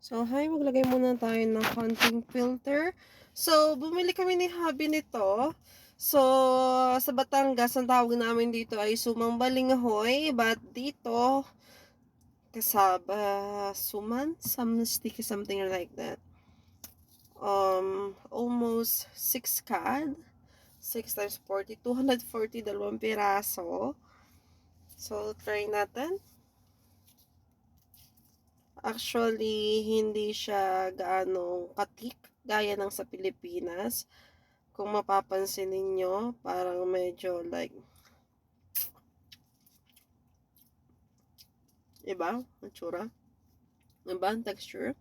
So, hi, maglagay muna tayo ng konting filter. So, bumili kami ni hubby nito. So, sa Batangas, ang tawag namin dito ay sumang balinghoy. But dito, kasaba, suman? Some sticky, something like that. Almost 6 CAD. 6 times 40, 240, dalawang piraso. So, try natin. Actually, hindi siya gaano katik gaya ng sa Pilipinas. Kung mapapansin ninyo, parang medyo like, iba ang tsura. Iba ang texture.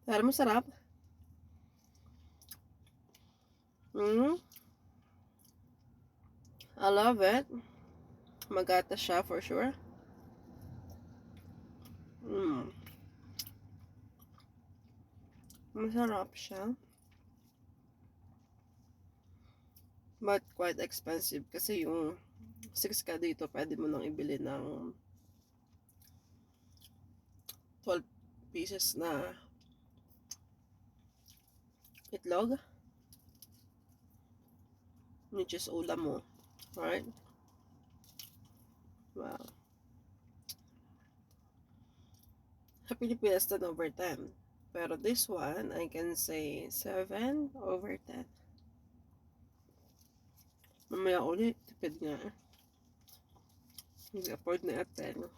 Pero masarap. Mm, I love it. Magata siya for sure. Mm, masarap siya. But quite expensive kasi yung 6 ka dito, pwede mo nang ibili ng 12 pieces na itlog. Which is ulam mo. Right? Wow. Sa Pilipinas, 10/10. Pero this one, I can say 7/10. Mamaya ulit, tipid nga. Hindi afford na 10.